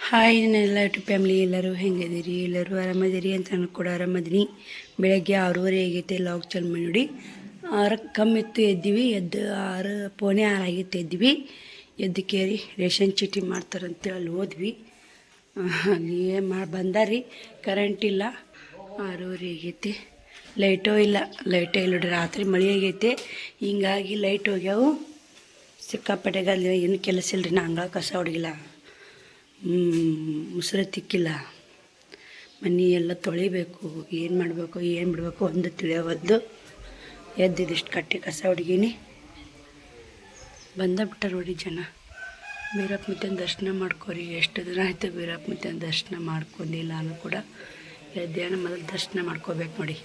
Hi ನನ್ನೆಲ್ಲ YouTube family ಎಲ್ಲರೂ ಹೆಂಗಿದ್ದೀರಿ? ಎಲ್ಲರೂ ಆರಾಮದಿರಿ ಅಂತ ನಾನು ಕೂಡ ಆರಾಮದೀನಿ. ಬೆಳಗ್ಗೆ 6:30 ಆಗೈತೆ. ಲಾಗ್ ಚಾಲು ಮಾಡಿ ನೋಡಿ. 6 ಕಮ್ಮಿ ಇತ್ತು ಎದ್ದೀವಿ. ಎದ್ದು 6:45 ಆಗಿತ್ತು ಎದ್ದಿವಿ. ಎದ್ದು ಕೇರಿ ರೇಷನ್ ಚೀಟಿ ಮಾಡ್ತಾರಂತೇಳಿ ಅಲ್ಲಿ ಹೋದ್ವಿ. ಅಲ್ಲಿ ಬಂದಾರಿ, ಕರೆಂಟ್ ಇಲ್ಲ. 6:30 ಆಗೈತಿ. ಲೈಟೂ ಇಲ್ಲ ನೋಡ್ರಿ. ರಾತ್ರಿ ಮಳೆ ಆಗೈತೆ, ಹಿಂಗಾಗಿ ಲೈಟ್ ಹೋಗ್ಯಾವು. ಸಿಕ್ಕಾಪಟ್ಟೆ ಗಲ್ಲಿ ಏನು ಕೆಲಸ ಇಲ್ಲರಿ. ನಾ ಅಂಗಳ ಕಸ ಹೊಡಗಿಲ್ಲ, ಮುಸ್ರೆ ತಿಕ್ಕಿಲ್ಲ, ಮನೆ ಎಲ್ಲ ತೊಳಿಬೇಕು. ಏನು ಮಾಡಬೇಕು ಏನು ಬಿಡಬೇಕು ಒಂದು ತಿಳಿಯೋವದ್ದು. ಎದ್ದಿದಿಷ್ಟು ಕಟ್ಟಿ ಕಸ ಹುಡುಗೀನಿ. ಬಿಟ್ಟಾರ ನೋಡಿ ಜನ. ಬೀರಪ್ಪ ಮುತ್ತನ ದರ್ಶನ ಮಾಡ್ಕೋರಿ. ಎಷ್ಟು ದಿನ ಆಯಿತು ಬೀರಪ್ಪ ಮುತ್ತನ ದರ್ಶನ ಮಾಡ್ಕೊಂಡಿಲ್ಲ. ನಾನು ಕೂಡ ಎದ್ದೇನ ಮೊದಲು ದರ್ಶನ ಮಾಡ್ಕೋಬೇಕು ನೋಡಿ.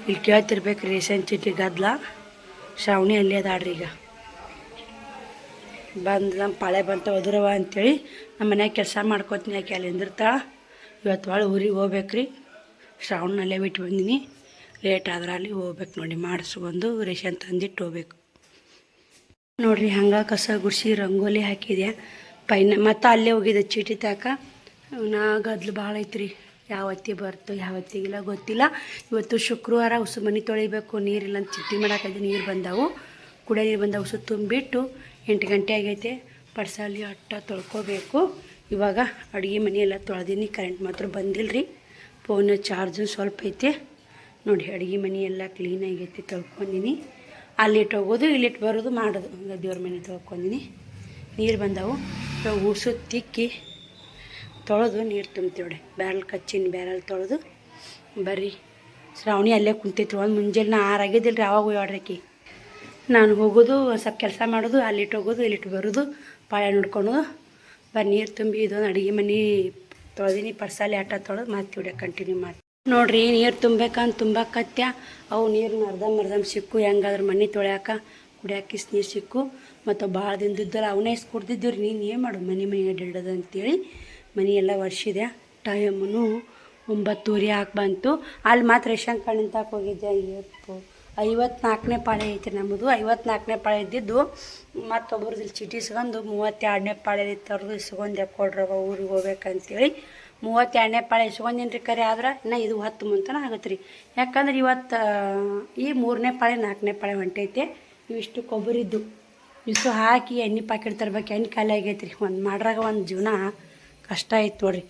ಇಲ್ಲಿ ಕೇಳ್ತಿರ್ಬೇಕು ರೇಷನ್ ಚೀಟಿ ಗದ್ದಲ. ಶ್ರಾವಣಿ ಅಲ್ಲಿ ಅದಾಡ್ರಿ. ಈಗ ಬಂದು ನಮ್ಮ ಪಾಳೆ ಬಂತ ಒದುರವ ಅಂಥೇಳಿ ನಮ್ಮ ಮನ್ಯಾಗ ಕೆಲಸ ಮಾಡ್ಕೋತೀನಿ. ಯಾಕೆ ಅಲ್ಲಿ ನಿಂದಿರ್ತಾಳೆ. ಇವತ್ತು ಊರಿಗೆ ಹೋಗ್ಬೇಕ್ರಿ. ಶ್ರಾವಣನಲ್ಲೇ ಬಿಟ್ಟು ಬಂದೀನಿ. ಲೇಟ್ ಆದ್ರೆ ಅಲ್ಲಿ ಹೋಗ್ಬೇಕು ನೋಡಿ. ಮಾಡಿಸ್ಕೊಂಡು ರೇಷನ್ ತಂದಿಟ್ಟು ಹೋಗ್ಬೇಕು ನೋಡಿರಿ. ಹಂಗೆ ಕಸ ಗುಡಿಸಿ ರಂಗೋಲಿ ಹಾಕಿದೆ ಮತ್ತು ಅಲ್ಲೇ ಹೋಗಿದ್ದೆ ಚೀಟಿ ತಾಕ. ಗದ್ಲು ಭಾಳ ಐತ್ರಿ. ಯಾವತ್ತಿ ಬರ್ತು ಯಾವತ್ತಿಗಿಲ್ಲ ಗೊತ್ತಿಲ್ಲ. ಇವತ್ತು ಶುಕ್ರವಾರ ಉಸು ಮನೆ ತೊಳಿಬೇಕು. ನೀರಿಲ್ಲ ಅಂತ ಚಿಟ್ಟಿ ಮಾಡಾಕೈತೆ. ನೀರು ಬಂದವು, ಕುಡಿಯೋ ನೀರು ಬಂದವು. ಉಸು ತುಂಬಿಟ್ಟು 8 ಗಂಟೆ ಆಗೈತೆ. ಪಡ್ಸಾಲಿ ಅಟ್ಟ ತೊಳ್ಕೊಬೇಕು. ಇವಾಗ ಅಡುಗೆ ಮನೆಯೆಲ್ಲ ತೊಳೆದೀನಿ. ಕರೆಂಟ್ ಮಾತ್ರ ಬಂದಿಲ್ಲ ರೀ. ಫೋನ್ ಚಾರ್ಜು ಸ್ವಲ್ಪ ಐತೆ ನೋಡಿ. ಅಡುಗೆ ಮನೆ ಎಲ್ಲ ಕ್ಲೀನಾಗೈತಿ, ತೊಳ್ಕೊಂಡೀನಿ. ಅಲ್ಲಿಟ್ಟು ಹೋಗೋದು ಇಲ್ಲಿಟ್ಟು ಬರೋದು ಮಾಡೋದು. ಹಂಗೆ ದೇವ್ರ ಮನೆ ತೊಳ್ಕೊಂಡೀನಿ. ನೀರು ಬಂದವು. ಇವಾಗ ಉಸು ತಿಕ್ಕಿ ತೊಳೆದು ನೀರು ತುಂಬ್ತೀವಿ ನೋಡಿ. ಬ್ಯಾರಲ್ ಕಚ್ಚಿನ ಬ್ಯಾರಲ್ ತೊಳೆದು ಬರ್ರಿ. ಶ್ರಾವಣಿ ಅಲ್ಲೇ ಕುಂತೈತಿ. ಒಂದು ಮುಂಜಾನೆ 6 ಆಗಿದ್ದಿಲ್ಲ ರೀ. ಆವಾಗ ಹೋಗ್ಯಾಡ್ರಕಿ. ನಾನು ಹೋಗೋದು ಸ್ವಲ್ಪ ಕೆಲಸ ಮಾಡೋದು, ಅಲ್ಲಿಟ್ಟು ಹೋಗೋದು ಇಲ್ಲಿಟ್ಟು ಬರೋದು, ಪಾಳೆ ನೋಡ್ಕೊಳೋದು. ನೀರು ತುಂಬಿ ಇದೊಂದು ಅಡುಗೆ ಮನೆ ತೊಳೆದೀನಿ. ಪರ್ಸಾಲಿ ಆಟ ತೊಳೆದು ಮತ್ತೆ ವಿಡಿಯೋ ಕಂಟಿನ್ಯೂ ಮಾಡಿ ನೋಡಿರಿ. ನೀರು ತುಂಬಬೇಕಂತ ತುಂಬಾಕತ್ಯ. ಅವು ನೀರು ಅರ್ಧಂಬರ್ಧಂ ಸಿಕ್ಕು. ಹೆಂಗಾದ್ರೆ ಮನೆ ತೊಳ್ಯಾಕ ಕುಡಿಯಾಕ ನೀರು ಸಿಕ್ಕು. ಮತ್ತು ಭಾಳ ದಿನದಿದ್ದಲ್ಲ ಅವನೇ ಕುಡ್ದಿದ್ದು ರೀ. ನೀನು ಏನು ಮಾಡು ಮನೆ ಅಡ್ಡಾಡೋದು ಅಂತೇಳಿ ಮನೆ ಎಲ್ಲ ಒರೆಸಿದೆ. ಟೈಮೂ 9:30 ಹಾಕಿ ಬಂತು. ಅಲ್ಲಿ ಮಾತ್ರ ರೇಷನ್ ಕಾರ್ಡ್ ನಿಂತಾಕ ಹೋಗಿದ್ದೆ. 54ನೇ ಪಾಳೆ ಐತಿ ನಮ್ಮದು. 54ನೇ ಪಾಳೆ ಇದ್ದಿದ್ದು. ಮತ್ತೊಬ್ಬರದ್ದು ಇಲ್ಲಿ ಚೀಟಿ ಇಸ್ಕೊಂಡು 32ನೇ ಪಾಳೆ ಇತ್ತವ್ರದ್ದು ಇಸ್ಕೊಂಡೆ. ಕೊಡ್ರವ ಊರಿಗೆ ಹೋಗ್ಬೇಕಂತೇಳಿ 32ನೇ ಪಾಳೆ ಇಸ್ಕೊಂದಿನಿ ರೀ. ಕರೆ ಆದ್ರೆ ಇನ್ನು ಇದು 10 ಮುಂತನ ಆಗತ್ತೆ ರೀ. ಯಾಕಂದ್ರೆ ಇವತ್ತು ಈ 3ನೇ ಪಾಳೆ 4ನೇ ಪಾಳೆ ಹೊಂಟೈತೆ. ಇವಿಷ್ಟು ಕೊಬ್ಬರಿದ್ದು ಇಷ್ಟು ಹಾಕಿ ಎಣ್ಣೆ ಪ್ಯಾಕೆಟ್ ತರ್ಬೇಕು. ಎಣ್ಣೆ ಖಾಲಿ ಆಗೈತೆ ರೀ. ಒಂದು ಮಾಡ್ರಾಗ ಒಂದು ಜೀವನ ಕಷ್ಟ ಆಯ್ತು ನೋಡಿರಿ.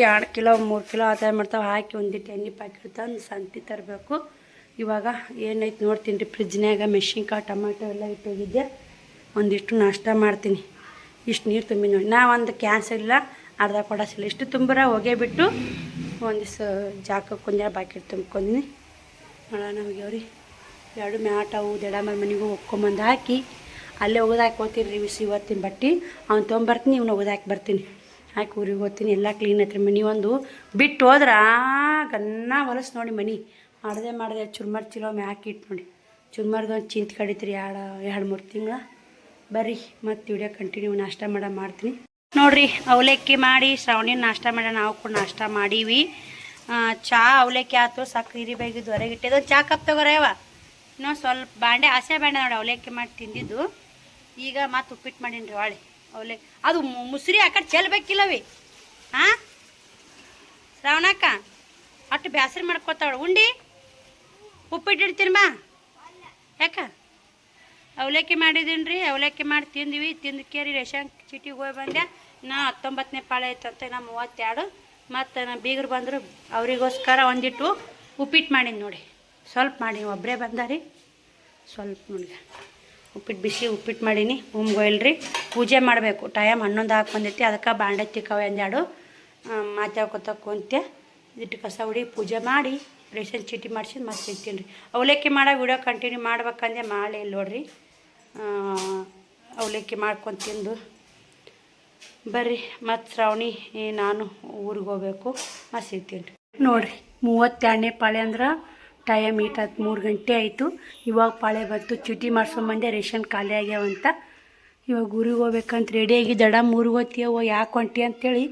2 ಕಿಲೋ 3 ಕಿಲೋ ಆ ಥರ ಮಾಡ್ತಾವೆ. ಹಾಕಿ ಒಂದಿಟ್ಟು ಎಣ್ಣೆ ಪ್ಯಾಕೆಟ್ ತಂದು ಸಂತಿ ತರಬೇಕು. ಇವಾಗ ಏನೈತೆ ನೋಡ್ತೀನಿ ರೀ. ಫ್ರಿಜ್ನಾಗ ಮೆಣಸಿನ್ಕಾಯಿ ಟೊಮೆಟೊ ಎಲ್ಲ ಇಟ್ಟೋಗಿದ್ದೆ. ಒಂದಿಷ್ಟು ನಾಷ್ಟ ಮಾಡ್ತೀನಿ. ಇಷ್ಟು ನೀರು ತುಂಬಿ ನೋಡಿ. ನಾ ಒಂದು ಕ್ಯಾನ್ಸ್ ಇಲ್ಲ, ಅರ್ಧ ಕೊಡಸಿಲ್ಲ. ಇಷ್ಟು ತುಂಬರ ಹೋಗೇ ಬಿಟ್ಟು ಒಂದಿಷ್ಟು ಜಾಕಕ್ಕೆ ಒಂದೆರಡು ಬಾಕೆಟ್ ತುಂಬ್ಕೊಂಡಿನಿ. ನೋಡೋಣ ಹೋಗ್ಯಾವ್ರಿ. 2 ಮ್ಯಾಟವು ದಡಮರ ಮನೆಗೂ ಒಕ್ಕೊಂಬಂದು ಹಾಕಿ ಅಲ್ಲೇ ಒಗದಾಕಿ ಹೋಗ್ತೀನಿ ರೀ. ಇವತ್ತಿನ ಬಟ್ಟೆ ಅವ್ನು ತೊಗೊಂಬರ್ತೀನಿ, ಇವ್ನು ಒಗದಾಕಿ ಬರ್ತೀನಿ. ಹಾಕಿ ಊರಿಗೆ ಹೋಗ್ತೀನಿ. ಎಲ್ಲ ಕ್ಲೀನ್ ಐತ್ರಿ. ಮನೆ ಒಂದು ಬಿಟ್ಟು ಹೋದ್ರೆ ಗನ್ನ ಹೊಲಸು ನೋಡಿ. ಮನೆ ಮಾಡಿದೆ ಚುರ್ಮರ್ ಚೀಲ ಮ್ಯಾಕಿ ಇಟ್ಟು ನೋಡಿ. ಚುರ್ಮರ್ದು ಒಂದು ಚಿಂತೆ ಕಡಿತ್ರಿ 2-3 ತಿಂಗಳು. ಬರ್ರಿ ಮತ್ತು ವಿಡಿಯೋ ಕಂಟಿನ್ಯೂ ನಾಷ್ಟ ಮಾಡ್ತೀನಿ ನೋಡಿರಿ. ಅವಲಕ್ಕಿ ಮಾಡಿ ಶ್ರಾವಣಿ ನಾಷ್ಟ ಮಾಡ. ನಾವು ಕೂಡ ನಾಷ್ಟ ಮಾಡೀವಿ. ಚಹಾ ಅವಲಕ್ಕಿ ಆಯ್ತು. ಸಕ್ಕರೆ ಹಿರಿಬೇಕಿದ್ದು ಹೊರಗೆ ಇಟ್ಟಿದ್ದು. ಚಹಾ ಕಪ್ ತಗೋರವ. ಇನ್ನೊಂದು ಸ್ವಲ್ಪ ಬಾಂಡೆ ಆಸೆ ಬಾಂಡೆ ನೋಡಿ ಅವಲಕ್ಕಿ ಮಾಡಿ ತಿಂದಿದ್ದು. ಈಗ ಮತ್ತೆ ಉಪ್ಪಿಟ್ಟು ಮಾಡೀನಿ ರೀ. ಹೊಳ್ಳಿ ಅವಲಕ್ಕಿ ಅದು ಮುಸ್ರಿ ಆ ಕಡೆ ಚೆಲ್ಬೇಕಿಲ್ಲವಿ. ಹಾಂ ಶ್ರಾವಣಕ್ಕ ಅಷ್ಟು ಬ್ಯಾಸರಿ ಮಾಡ್ಕೊತಾವಳು. ಉಂಡಿ ಉಪ್ಪಿಟ್ಟು ಇಡ್ತೀನಿ ಬಾ. ಯಾಕೆ ಅವಲಕ್ಕಿ ಮಾಡಿದ್ದೀನಿ ರೀ. ಅವಲಕ್ಕಿ ಮಾಡಿ ತಿಂದ್ವಿ. ತಿಂದು ಕೇರಿ ರೇಷನ್ ಚೀಟಿಗೆ ಹೋಗಿ ಬಂದೆ. ನಾ 19ನೇ ಪಾಳೆ ಐತಂತ. ನಾ 32. ಮತ್ತು ನಾ ಬೀಗರು ಬಂದರು. ಅವರಿಗೋಸ್ಕರ ಒಂದಿಟ್ಟು ಉಪ್ಪಿಟ್ಟು ಮಾಡೀನಿ ನೋಡಿ. ಸ್ವಲ್ಪ ಮಾಡೀನಿ. ಒಬ್ಬರೇ ಬಂದಾರಿ. ಸ್ವಲ್ಪ ನೋಡಿ ಉಪ್ಪಿಟ್ಟು ಬಿಸಿ ಉಪ್ಪಿಟ್ಟು ಮಾಡೀನಿ. ಉಮ್ಗೊಯ್ಲ್ರಿ ಪೂಜೆ ಮಾಡಬೇಕು. ಟೈಮ್ 11 ಹಾಕಿ ಬಂದೈತಿ. ಅದಕ್ಕೆ ಬಾಂಡೆ ತಿಕ್ಕವೆ ಒಂದೆರಡು ಮಾತಾಡ್ಕೊತ ಕುಂತೆ. ಇಟ್ಟು ಕಸ ಹುಡಿ ಪೂಜೆ ಮಾಡಿ ರೇಷನ್ ಚೀಟಿ ಮಾಡಿಸಿ ಮತ್ತೆ ತಿಂತೀನಿ ರೀ. ಅವಲಕ್ಕಿ ಮಾಡೋ ವಿಡಿಯೋ ಕಂಟಿನ್ಯೂ ಮಾಡ್ಬೇಕಂದೆ ಮಾಡಿ ನೋಡ್ರಿ. ಅವಲಕ್ಕಿ ಮಾಡ್ಕೊಂಡು ತಿಂದು ಬರ್ರಿ. ಮತ್ತು ಶ್ರಾವಣಿ ನಾನು ಊರಿಗೆ ಹೋಗ್ಬೇಕು. ಮತ್ತೆ ಸಿಗ್ತೀನಿ ರೀ. ನೋಡಿರಿ 32ನೇ ಪಾಳೆ ಅಂದ್ರೆ ಟೈಮ್ ಈಟತ್ತು 3 ಗಂಟೆ ಆಯಿತು. ಇವಾಗ ಪಾಳೆ ಬಂತು. ಚೀಟಿ ಮಾಡ್ಸ್ಕೊಂಬಂದೆ. ರೇಷನ್ ಖಾಲಿ ಆಗ್ಯಾವಂತ. ಇವಾಗ ಊರಿಗೆ ಹೋಗ್ಬೇಕಂತ ರೆಡಿಯಾಗಿ ದಡ 3 ಹೋಗ್ತೀಯವ ಯಾಕೆ ಹೊಂಟಿ ಅಂತೇಳಿ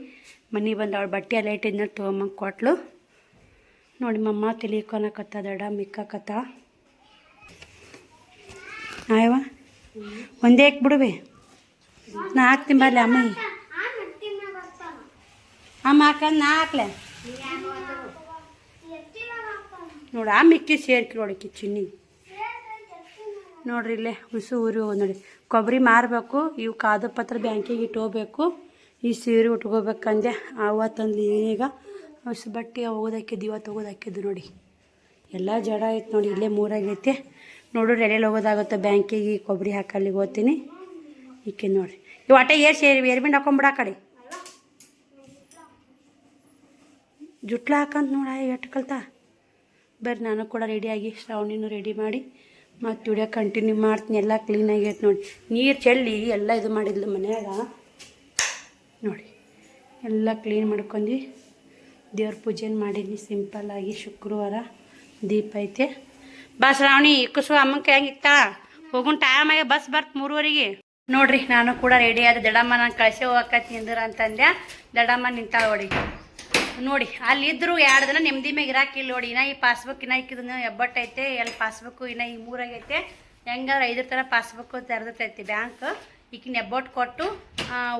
ಮನೆಗೆ ಬಂದು ಅವಳು ಬಟ್ಟೆ ಎಲ್ಲ ಇಟ್ಟಿದ್ನ ತೊಗೊಂಬಂಗೆ ಕೊಟ್ಲು ನೋಡಿ. ಮಮ್ಮ ತಿಳಿಕೊನಕತ್ತ ದಡ ಮಿಕ್ಕಾಕತ್ತ. ಆಯವ ಒಂದೇ ಹಾಕಿ ಬಿಡುವೆ. ನಾ ಹಾಕ್ತೀನಿ ಬರಲಿ ಅಮ್ಮ. ಅಮ್ಮ ಹಾಕಂದು ನಾ ಹಾಕ್ಲೆ ನೋಡಿ ಆ ಮಿಕ್ಕಿ ಸೇರ್ಕಿ ನೋಡಿಕಿ ಚಿನ್ನಿ ನೋಡ್ರಿ ಇಲ್ಲೇ ಹುಸು ಊರಿ ಹೋಗಿ ನೋಡಿ ಕೊಬ್ಬರಿ ಮಾರಬೇಕು ಇವು ಕಾದು ಪತ್ರ ಬ್ಯಾಂಕಿಗೆ ಇಟ್ಟು ಹೋಗ್ಬೇಕು ಈ ಸೀರೆ ಉಟ್ಕೋಬೇಕಂದೆ ಅವತ್ತಂದು ಈಗ ಹೊಸ ಬಟ್ಟೆ ಹೋಗೋದಾಕಿದ್ದು ಇವತ್ತು ಹೋಗೋದಾಕಿದ್ದು ನೋಡಿ ಎಲ್ಲ ಜಡ ಐತೆ ನೋಡಿ ಇಲ್ಲೇ ಮೂರಾಗೈತೆ ನೋಡ್ರಿ ಎಲ್ಲೆಲ್ಲಿ ಹೋಗೋದಾಗುತ್ತೆ ಬ್ಯಾಂಕಿಗೆ ಕೊಬ್ಬರಿ ಹಾಕಲ್ಲಿಗೆ ಹೋಗ್ತೀನಿ ಈಕೆ ನೋಡಿರಿ ಇವು ಆಟ ಏರ್ಬಿಂಡ್ ಹಾಕೊಂಬಿಡ ಆ ಕಡೆ ಜುಟ್ಲ ಹಾಕಂತ ನೋಡ ಎಷ್ಟು ಕಲ್ತಾ ಬರ್ರಿ ನಾನು ಕೂಡ ರೆಡಿಯಾಗಿ ಶ್ರಾವಣಿನೂ ರೆಡಿ ಮಾಡಿ ಮತ್ತು ವಿಡಿಯೋ ಕಂಟಿನ್ಯೂ ಮಾಡ್ತೀನಿ ಎಲ್ಲ ಕ್ಲೀನಾಗೈತೆ ನೋಡಿ ನೀರು ಚೆಲ್ಲಿ ಎಲ್ಲ ಇದು ಮಾಡಿದ್ಲು ಮನ್ಯಾಗ ನೋಡಿ ಎಲ್ಲ ಕ್ಲೀನ್ ಮಾಡ್ಕೊಂಡು ದೇವ್ರ ಪೂಜೆನ ಮಾಡೀನಿ ಸಿಂಪಲ್ಲಾಗಿ ಶುಕ್ರವಾರ ದೀಪ ಐತೆ ಬಾ ಶ್ರಾವಣಿ ಕುಸು ಅಮ್ಮನ ಕೈ ಇಕ್ತಾ ಹೋಗೋಣ ಟೈಮ್ ಆಗಿ ಬಸ್ ಬರ್ತ 3:30 ನೋಡ್ರಿ ನಾನು ಕೂಡ ರೆಡಿ ಆದ ದಡಮ್ಮ ನಾನು ಕಳಿಸಿ ಹೋಗಕತ್ತಿ ನಿಂದ್ರ ಅಂತಂದೆ ದಡಮ್ಮ ನಿಂತಾಳ ನೋಡಿ ನೋಡಿ ಅಲ್ಲಿದ್ದರು 2 ದಿನ ನೆಮ್ಮದಿ ಮ್ಯಾಗ ಇರಾಕಿಲ್ಲ ನೋಡಿ ಇನ್ನ ಈ ಪಾಸ್ಬುಕ್ ಇನ್ನ ಇಕ್ಕಿದನ್ನ ಎಬ್ಬಟ್ಟೈತೆ ಎಲ್ಲಿ ಪಾಸ್ಬುಕ್ಕು ಇನ್ನ ಈ 3 ಆಗೈತೆ ಹೆಂಗಾದ್ರೆ 5 ಥರ ಪಾಸ್ಬುಕ್ಕು ತೆರೆದೈತಿ ಬ್ಯಾಂಕ್ ಈಕಿನ ಎಬ್ಬಟ್ಟು ಕೊಟ್ಟು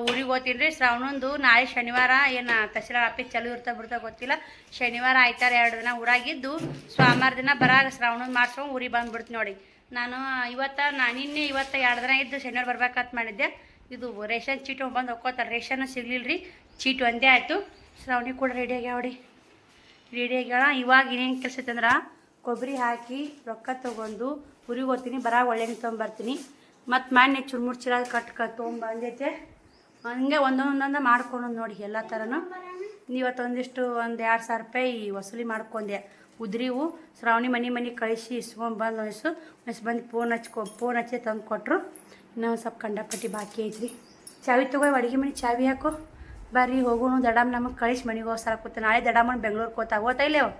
ಊರಿಗೆ ಹೋಗ್ತೀನಿ ರೀ ಶ್ರಾವಣಂದು ನಾಳೆ ಶನಿವಾರ ಏನು ತಹಸೀಲ್ದಾರ್ ಆಫೀಸ್ ಚಲೋ ಇರ್ತಾ ಬಿಡ್ತಾ ಗೊತ್ತಿಲ್ಲ ಶನಿವಾರ ಆಯ್ತಾರ 2 ದಿನ ಊರಾಗಿದ್ದು ಸೋಮವಾರ ದಿನ ಬರಾಗ ಶ್ರಾವಣಂದು ಮಾಡ್ಸ್ಕೊಂಡು ಊರಿಗೆ ಬಂದುಬಿಡ್ತೀನಿ ನೋಡಿ ನಾನು ನಿನ್ನೆ ಇವತ್ತು 2 ದಿನ ಇದ್ದು ಶನಿವಾರ ಬರ್ಬೇಕಂತ ಮಾಡಿದ್ದೆ ಇದು ರೇಷನ್ ಚೀಟ್ ಬಂದು ಹೋಗ್ಕೋತಾರೆ ರೇಷನ್ ಸಿಗ್ಲಿಲ್ಲ ರೀ ಚೀಟ್ ಒಂದೇ ಆಯಿತು ಶ್ರಾವಣಿ ಕೂಡ ರೆಡಿ ಆಗ್ಯಾವಡಿ ರೆಡಿ ಆಗ್ಯಾಳ ಇವಾಗ ಏನೇನು ಕೆಲಸ ಐತಂದ್ರೆ ಕೊಬ್ಬರಿ ಹಾಕಿ ರೊಕ್ಕ ತೊಗೊಂಡು ಊರಿಗೆ ಹೋಗ್ತೀನಿ ಬರಾಗ ಒಳ್ಳೆಣ್ಣೆ ತೊಗೊಂಬರ್ತೀನಿ ಮತ್ತು ಮೊನ್ನೆ ಚುರ್ಮುರ್ ಚೀಲ ತೊಗೊಂಬಂದೈತೆ ಹಂಗೆ ಒಂದೊಂದೊಂದು ಮಾಡ್ಕೊಂಡು ನೋಡಿ ಎಲ್ಲ ಥರನೂ ಇವತ್ತೊಂದಿಷ್ಟು 2,000 ರೂಪಾಯಿ ವಸೂಲಿ ಮಾಡ್ಕೊಂಡೆ ಉದ್ರಿವು ಶ್ರಾವಣಿ ಮನೆ ಕಳಿಸಿ ಇಸ್ಕೊಂಬಂದು ಬಂದು ಫೋನ್ ಹಚ್ಚಿ ತಂದು ಕೊಟ್ಟರು ಇನ್ನೂ ಸ್ವಲ್ಪ ಕಂಡಪಟ್ಟಿ ಬಾಕಿ ಐತ್ರಿ ಚಾವಿ ತೊಗೊ ಅಡುಗೆ ಮನೆ ಚಾವಿ ಹಾಕು ಬರ್ರಿ ಹೋಗೋಣ ದಡಮ್ಮ ನಮಗೆ ಕಳಿಸಿ ಮನೆಗೆ ಹೋಗಿ ಕೂತ ನಾಳೆ ದಡಮ್ಮನ ಬೆಂಗ್ಳೂರಿಗೆ ಓದ್ತಾ ಇಲ್ಲೇವು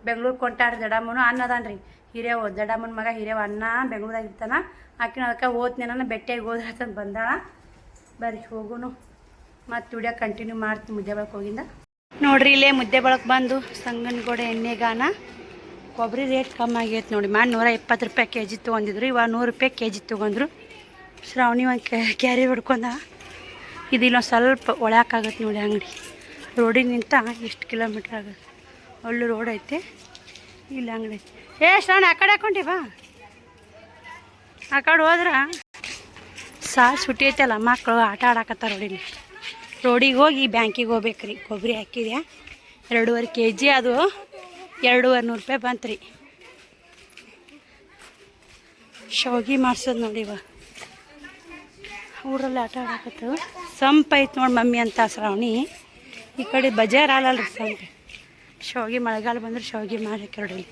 ಬೆಂಗ್ಳೂರಿಗೆ ಕೊಂಟಾಡ್ರಿ ದಡಮ್ಮನು ಅನ್ನ ಅದಾನ್ರಿ ಹಿರಿಯವು ದಡಮ್ಮನ ಮಗ ಹಿರಿಯವ ಅನ್ನ ಬೆಂಗ್ಳೂರಾಗ ಇರ್ತಾನ ಆಕಿನ ಅದಕ್ಕೆ ಓದ್ನೇನ ಬೆಟ್ಟಿಯಾಗಿ ಹೋದ್ರೆ ಅಂತಂದು ಬಂದಾಳ ಬರ್ರಿ ಹೋಗೋಣ ಮತ್ತು ವಿಡಿಯೋ ಕಂಟಿನ್ಯೂ ಮಾಡ್ತೀನಿ ಮುದ್ದೆ ಬಳಕೆ ಹೋಗಿಂದ ನೋಡ್ರಿ ಇಲ್ಲೇ ಮುದ್ದೆ ಬಳಕೆ ಬಂದು ಸಂಗನಗೋಡೆ ಎಣ್ಣೆಗಾನ ಕೊಬ್ಬರಿ ರೇಟ್ ಕಮ್ಮಿ ಆಗೈತೆ ನೋಡಿ ಮಾಡಿ 120 ರೂಪಾಯಿ ಕೆಜಿ ತೊಗೊಂಡಿದ್ರು ಇವಾಗ 100 ರೂಪಾಯಿ ಕೆಜಿ ತೊಗೊಂಡ್ರು ಶ್ರಾವಣಿ ಒಂದು ಕ್ಯಾರಿ ಹೊಡ್ಕೊಂಡ ಇದು ಇಲ್ಲೊಂದು ಸ್ವಲ್ಪ ಒಳ್ಯಾಕಾಗತ್ತೆ ನೋಡಿ ಅಂಗಡಿ ರೋಡಿನಿಂತ ಎಷ್ಟು ಕಿಲೋಮೀಟ್ರ್ ಆಗುತ್ತೆ ಒಳ್ಳೆ ರೋಡ್ ಐತೆ ಇಲ್ಲಿ ಅಂಗಡಿ ಐತೆ ಶ್ರಾವಣಿ ಆ ಕಡೆ ಹಾಕೊಂಡಿ ಬಾ ಆ ಕಡೆ ಹೋದ್ರೆ ಸುಟ್ಟಿ ಐತಲ್ಲ ಮಕ್ಕಳು ಆಟ ಆಡಕತ್ತಾರ ರೋಡಿಗೆ ಹೋಗಿ ಬ್ಯಾಂಕಿಗೆ ಹೋಗ್ಬೇಕ್ರಿ ಕೊಬ್ಬರಿ ಹಾಕಿದೆ 2.5 kg ಅದು 2,200 ರೂಪಾಯಿ ಬಂತು ರೀ ಶಾವಿಗೆ ಮಾಡ್ಸೋದು ನೋಡಿ ಇವಾಗ ಊರಲ್ಲಿ ಆಟ ಆಡಕತ್ತವ ಸಂಪ ಐತೆ ನೋಡಿ ಮಮ್ಮಿ ಅಂತ ಶ್ರಾವಣಿ ಈ ಕಡೆ ಬಜಾರ್ ಅಲ್ಲಲ್ರಿ ಸಂಪ ಶಾವಿಗೆ ಮಳೆಗಾಲ ಬಂದ್ರೆ ಶಾವಿಗೆ ಮಾಡಕ್ಕೆ ರೋಡಲ್ಲಿ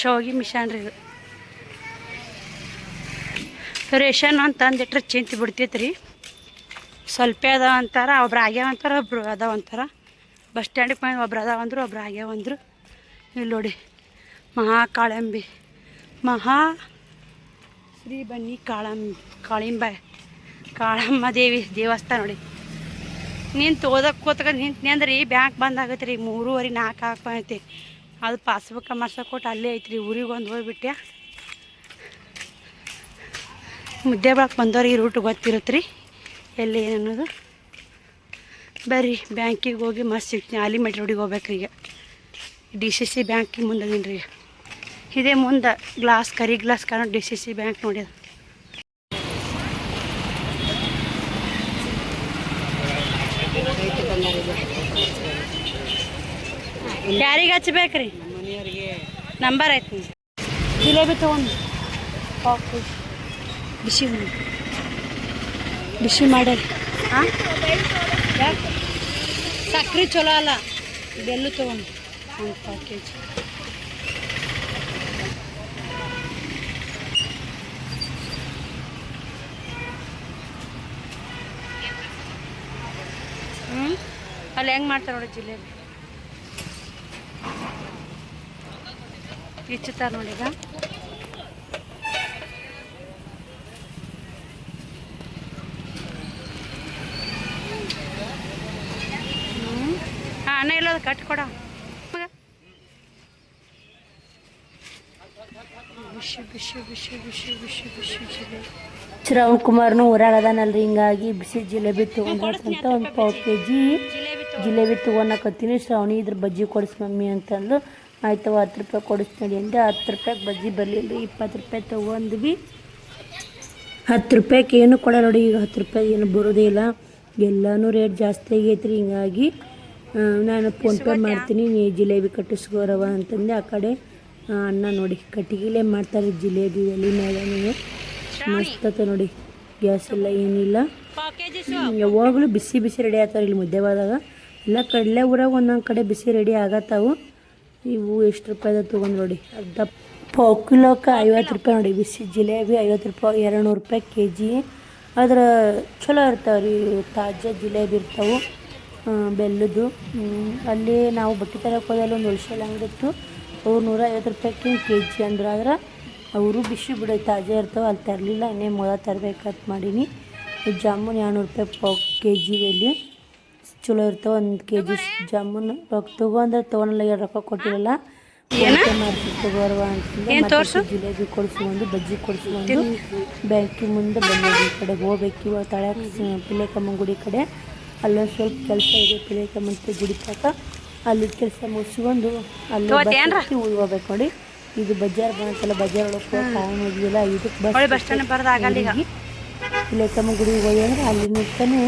ಶಾವಿಗೆ ಮಿಷನ್ ರೀ ಇದು ರೇಷನ್ ಅಂತ ಅಂದಿಟ್ರೆ ಚಿಂತೆ ಬಿಡ್ತೈತೆ ರೀ ಸ್ವಲ್ಪ ಅದಾವ ಅಂತಾರೆ ಒಬ್ರು ಆಗ್ಯಾವ ಅಂತಾರೆ ಒಬ್ರು ಅದಾವ ಅಂತಾರೆ ಬಸ್ ಸ್ಟ್ಯಾಂಡಿಗೆ ಬಂದು ಒಬ್ರು ಅದಾವ ಅಂದರು ಒಬ್ರು ಆಗ್ಯಾವ ಅಂದರು ಇಲ್ಲಿ ನೋಡಿ ಮಹಾಕಾಳಂಬಿ ಶ್ರೀ ಬನ್ನಿ ಕಾಳಮ್ಮ ದೇವಿ ದೇವಸ್ಥಾನ ನೋಡಿ ನಿಂತು ಓದಕ್ಕೆ ಕೂತ್ಕ ನಿಂತ್ನಿ ಬ್ಯಾಂಕ್ ಬಂದ್ ಆಗತ್ತೆ ರೀ 3:30 4 ಹಾಕೈತಿ ಅದು ಪಾಸ್ಬುಕ್ ಮಾಡ್ಸಕ್ಕೆ ಕೊಟ್ಟು ಅಲ್ಲೇ ಐತ್ರಿ ಊರಿಗೆ ಒಂದು ಹೋಗ್ಬಿಟ್ಟೆ ಮುದ್ದೆ ಬಳಕೆ ಬಂದವ್ರಿಗೆ ಈ ರೂಟ್ ಗೊತ್ತಿರುತ್ತೆ ರೀ ಎಲ್ಲಿ ಏನು ಅನ್ನೋದು ಬರ್ರಿ ಬ್ಯಾಂಕಿಗೆ ಹೋಗಿ ಮಸ್ತ್ ಸಿಗ್ತೀನಿ ಆಲಿಮೆಟ್ ರೋಡಿಗೆ ಹೋಗ್ಬೇಕ್ರಿ ಈಗ DCC ಬ್ಯಾಂಕಿಗೆ ಮುಂದೆ ಅದೀನಿ ರೀ ಇದೇ ಮುಂದೆ ಕರಿ ಗ್ಲಾಸ್ ಕಾಣೋ DCC ಬ್ಯಾಂಕ್ ನೋಡಿ ಅದು ಯಾರಿಗೆ ಹಚ್ಬೇಕ್ರಿ ನಂಬರ್ ಐತಿ ಜಿಲೇಬಿ ತೊಗೊಂಡು ಬಿಸಿ ಮಾಡ್ಯಾರ ಹಾಂ ಸಕ್ರೆ ಚಲೋ ಅಲ್ಲ ಬೆಲ್ಲು ತೊಗೊಂಡು 1 kg ಅಲ್ಲಿ ಹೆಂಗೆ ಮಾಡ್ತಾರೆ ನೋಡಿ ಜಿಲೇಬಿ ಇಚ್ಚುತ್ತಾರೆ ನೋಡಿ ಈಗ ಅನ್ನ ಇಲ್ಲೋದು ಕಟ್ಕೊಡ ಶ್ರವಣ್ ಕುಮಾರ್ನು ಊರಾಗ ಅದಾನಲ್ರಿ ಹಿಂಗಾಗಿ ಬಿಸಿ ಜಿಲೇಬಿ ತೊಗೊಂಡ್ರಂತ 1 ಪಾವ್ kg ಜಿಲೇಬಿ ತೊಗೊಳಕತ್ತೀನಿ. ಶ್ರಾವಣಿ ಇದ್ರ ಬಜ್ಜಿ ಕೊಡಿಸ್ ಮಮ್ಮಿ ಅಂತಂದು. ಆಯ್ತು 10 ರೂಪಾಯಿ ಕೊಡಿಸ್ತೀನಿ ಅಂದೆ. 10 ರೂಪಾಯಿಗೆ ಬಜ್ಜಿ ಬರಲಿಲ್ಲ. 20 ರೂಪಾಯಿ ತೊಗೊಂಡ್ವಿ. 10 ರೂಪಾಯಿಗೆ ಏನು ಕೊಡಲ್ಲ ನೋಡಿ. ಈಗ 10 ರೂಪಾಯಿ ಏನು ಬರೋದೇ ಇಲ್ಲ, ಎಲ್ಲನೂ ರೇಟ್ ಜಾಸ್ತಿ ಆಗೈತ್ರಿ. ಹಿಂಗಾಗಿ ನಾನು ಫೋನ್ಪೇ ಮಾಡ್ತೀನಿ, ನೀ ಜಿಲೇಬಿ ಕಟ್ಟಿಸ್ಕೋರವ ಅಂತಂದೆ. ಆ ಕಡೆ ಅಣ್ಣ ನೋಡಿ ಕಟ್ಟಿಗಿಲೇ ಮಾಡ್ತಾರೆ ಜಿಲೇಬಿ ಎಲೆ ಮ್ಯಾಗ. ಮಸ್ತ್ ನೋಡಿ, ಗ್ಯಾಸ್ ಎಲ್ಲ ಏನಿಲ್ಲ. ಯಾವಾಗಲೂ ಬಿಸಿ ಬಿಸಿ ರೆಡಿ ಆಗ್ತಾರೆ ಇಲ್ಲಿ ಮುದ್ದೆವಾದಾಗ. ಎಲ್ಲ ಕಡಲೆ ಊರಾಗ ಒಂದೊಂದು ಕಡೆ ಬಿಸಿ ರೆಡಿ ಆಗತ್ತಾವು. ಇವು ಎಷ್ಟು ರೂಪಾಯಿದ ತೊಗೊಂಡು ನೋಡಿ. ಅರ್ಧ ಪಾವು ಕಿಲೋಕ್ಕೆ 50 ರೂಪಾಯಿ ನೋಡಿ. ಬಿಸಿ ಜಿಲೇಬಿ 50 ರೂಪಾಯಿ, 200 ರೂಪಾಯಿ KG. ಆದ್ರೆ ಚಲೋ ಇರ್ತಾವೆ ರೀ, ತಾಜಾ ಜಿಲೇಬಿ ಇರ್ತಾವೆ ಬೆಲ್ಲದ್ದು. ಅಲ್ಲಿ ನಾವು ಬಟ್ಟೆ ತರಕ್ಕೆ ಹೋದಲ್ಲಿ ಒಂದು ಹೋಲ್ಸೇಲ್ ಅಂಗಡಿ ಇತ್ತು. ಅವ್ರು 150 ರೂಪಾಯಿಗೆ KG ಅಂದ್ರೆ. ಆದ್ರೆ ಅವರು ಬಿಸಿ ಬಿಡೋ ತಾಜಾ ಇರ್ತಾವೆ. ಅಲ್ಲಿ ತರಲಿಲ್ಲ, ಇನ್ನೇ ಮೊದ ತರಬೇಕಂತ ಮಾಡೀನಿ. ಜಾಮೂನ್ 200 ರೂಪಾಯಿ ಪಾವು KG ಇಲ್ಲಿ ಚಲೋ ಇರ್ತಾವೆ. 1 KG ಜಾಮೂನ್ ರೊಕ್ಕ ತೊಗೊಂಡ್ರೆ ತೊಗೊಳಲ್ಲ, ರೊಕ್ಕ ಕೊಟ್ಟಿರಲ್ಲ. ಮಾಡ್ತೀವಿ ತಗೋರ್ವ ಅಂತಂದ್ರೆ ಜಿಲೇಬಿ ಕೊಡಿಸ್ಕೊಂಡು ಬಜ್ಜಿ ಕೊಡಿಸ್ಕೊಂಡು ಬ್ಯಾಂಕಿನ ಮುಂದೆ ಬಂದಿದ್ವಿ. ಈ ಕಡೆ ಹೋಗ್ಬೇಕು ಇವಾಗ ತಳ್ಯಾಕ ಪಿಲೇಕಮ್ಮ ಗುಡಿ ಕಡೆ. ಅಲ್ಲೊಂದು ಸ್ವಲ್ಪ ಕೆಲಸ ಇದೆ ಪಿಲೇಕಮ್ಮಂತ ಗುಡಿ ತನಕ. ಅಲ್ಲಿ ಕೆಲಸ ಮುಗಿಸ್ಕೊಂಡು ಅಲ್ಲಿ ಊರಿಗೆ ಹೋಗ್ಬೇಕು ನೋಡಿ. ಇದು ಬಜಾರ್ ಬಂತಲ್ಲ, ಬಜಾರ್ ಒಳಗೆ ಟೈಮ್ ಹೋಗಿಲ್ಲ. ಇದಕ್ಕೆ ಬಸ್ ಪಿಲೇಕಮ್ಮ ಗುಡಿಗೆ ಹೋಗಿ ಅಂದ್ರೆ ಅಲ್ಲಿ ನಿಂತಾನೆ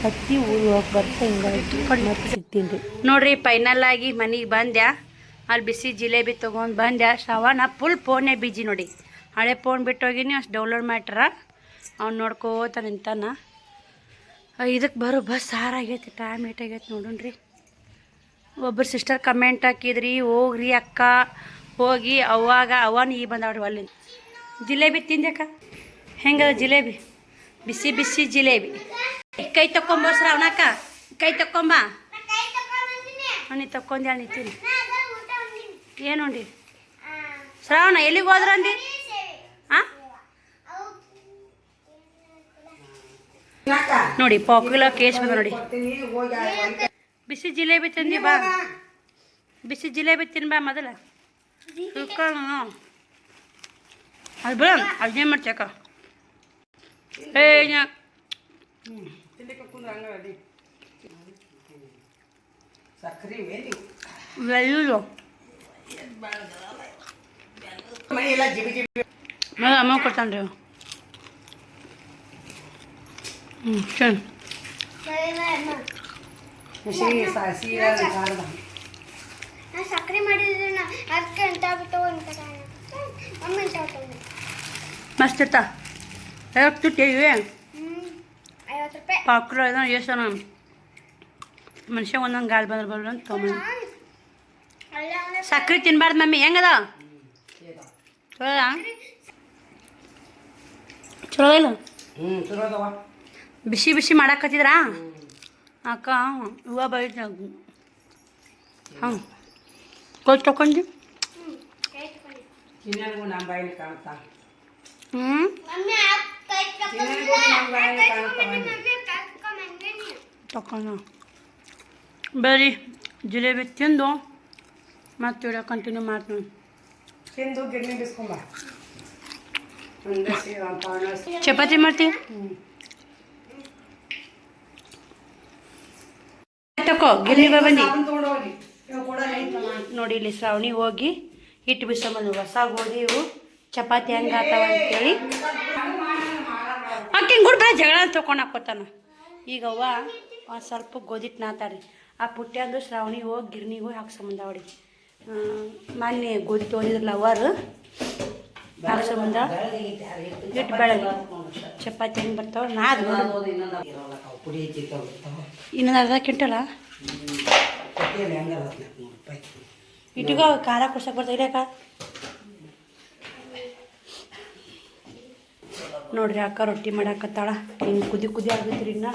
ಹತ್ತಿ ಊರಿಗೆ ಹೋಗಿ ಬರ್ತಾ. ಹಿಂಗಾಗಿ ಮತ್ತೆ ಸಿಗ್ತೀನಿ ರೀ ನೋಡ್ರಿ. ಫೈನಲ್ ಆಗಿ ಮನೆಗೆ ಬಂದ್ಯಾ, ಅಲ್ಲಿ ಬಿಸಿ ಜಿಲೇಬಿ ತೊಗೊಂಡು ಬಂದೆ. ಶ್ರವಣ ಫುಲ್ ಫೋನೇ ಬಿಜಿ ನೋಡಿ. ಹಳೆ ಫೋನ್ ಬಿಟ್ಟೋಗಿನಿ, ಅಷ್ಟು ಡೌನ್ಲೋಡ್ ಮಾಡ್ಯಾರ. ಅವ್ನು ನೋಡ್ಕೋತ ನಿಂತಾನ. ಇದಕ್ಕೆ ಬರೋ ಬಸ್ ಆಗೈತಿ, ಟೈಮ್ ಏಟಾಗೈತಿ ನೋಡೋಣ್ರಿ. ಒಬ್ಬರು ಸಿಸ್ಟರ್ ಕಮೆಂಟ್ ಹಾಕಿದ್ರಿ, ಹೋಗ್ರಿ ಅಕ್ಕ ಹೋಗಿ ಅವಾಗ ಅವನು ಈ ಬಂದವ್ರಿ ಅಲ್ಲಿಂದ. ಜಿಲೇಬಿ ತಿಂದ್ಯಾಕ ಹೆಂಗದ ಜಿಲೇಬಿ? ಬಿಸಿ ಬಿಸಿ ಜಿಲೇಬಿ. ಕೈ ತಕ್ಕೊಂಬ ಶ್ರವಣಕ್ಕ, ಕೈ ತಕ್ಕೊಂಬ. ನೀ ತಕ್ಕೊಂಡಿ ಅನಿತೀನಿ. ಏನು ಉಂಡಿ ಶ್ರಾವಣ? ಎಲ್ಲಿಗೆ ಹೋದ್ರ ಅಂದಿ? ನೋಡಿ ಪಾಕ್ಯುಲ ಕೇಸ್ ಬಂದ ನೋಡಿ. ಬಿಸಿ ಜಿಲೇಬಿ ತಿಂದಿ ಬಾ, ಬಿಸಿ ಜಿಲೇಬಿ ತಿನ್ಬಾ ಮೊದಲ. ಅದು ಬಿಡ, ಅದನ್ನೇ ಮಾಡ್ತೇಕ. ವೆಲ್ಲು ಅಮ್ಮ ಕೊಡ್ತಾನೆ ರೀ. ಸಕ್ಕರೆ ಮಾಡಿದ್ರೆ ಮಸ್ತ್ ಇರ್ತಾ. ಪಾಕ್ರ ಎಷ್ಟು ಮನುಷ್ಯ ಒಂದೊಂದು ಗಾಳಿ ಬಂದ್ರೆ ಬರೋಲ್ಲ ಅಂತ ತೊಗೊಂಡು. ಸಕ್ಕರೆ ತಿನ್ಬಾರ್ದು ಮಮ್ಮಿ. ಹೆಂಗದ? ಚಲೋ ಇಲ್ಲ? ಬಿಸಿ ಬಿಸಿ ಮಾಡಾಕತ್ತಿದ್ರಾ ಅಕ್ಕ? ಹೂವು ಬೈತ ಹಾಂ ಕೊಟ್ಟು ತಗೊಂಡು. ತಕೊಂಡು ಬರ್ರಿ ಜಿಲೇಬಿ ತಿಂದು ಮತ್ತೆ ವಿಡಿಯೋ ಕಂಟಿನ್ಯೂ ಮಾಡ್ತೀನಿ. ತಿಂದು ಗಿರ್ನಿ ಬಿಸ್ಕೊಂಬ. ಚಪಾತಿ ಮಾಡ್ತೀವಿ ತಕೋ. ಗಿರ್ನಿ ಬಂದು ನೋಡಿ ಇಲ್ಲಿ ಶ್ರಾವಣಿ ಹೋಗಿ ಹಿಟ್ಟು ಬಿಸ್ಕೊಂಬಂದು. ಹೊಸ ಗೋಧಿ ಇವು ಚಪಾತಿ ಹೆಂಗೆ ಆತಾವ ಅಂತೇಳಿ ಆಕೆ ಗುಡ್ ಬೇಡ ಜಗಳ ತೊಗೊಂಡು ಹಾಕೋತಾನ. ಈಗ ಅವ್ವ ಒಂದು ಸ್ವಲ್ಪ ಗೋಧಿಟ್ಟು ನಾತಾರಿ. ಆ ಪುಟ್ಟಿ ಅಂದು ಶ್ರಾವಣಿ ಹೋಗಿ ಗಿರ್ನಿಗೆ ಹೋಗಿ ಹಾಕ್ಸಂಬಂದ ಅವಳಿಗೆ. ಮೊನ್ನೆ ಗೋಧಿ ತೊಗೊಂಡಿದ್ರಲ್ಲ ಅವರು ಹಾಕ್ಸಂಬಂದ. ಹಿಟ್ಟು ಬೆಳಗ್ಗೆ ಚಪಾತಿ ಹೆಂಗೆ ಬರ್ತಾವ ನಾದು ನೋಡಿ. ಇನ್ನೊಂದು ಅರ್ಧ ಕ್ವಿಂಟಲ ಇಟ್ಟಿಗೋ ಖಾರ ಕುಡ್ಸಕ್ಕೆ ಬರ್ತಾ ಇಲ್ಲಾಕ ನೋಡ್ರಿ. ಅಕ್ಕ ರೊಟ್ಟಿ ಮಾಡಾಕತ್ತಾಳ. ಹಿಂಗೆ ಕುದಿ ಕುದಿ ಆಗೈತ್ರಿ. ಇನ್ನು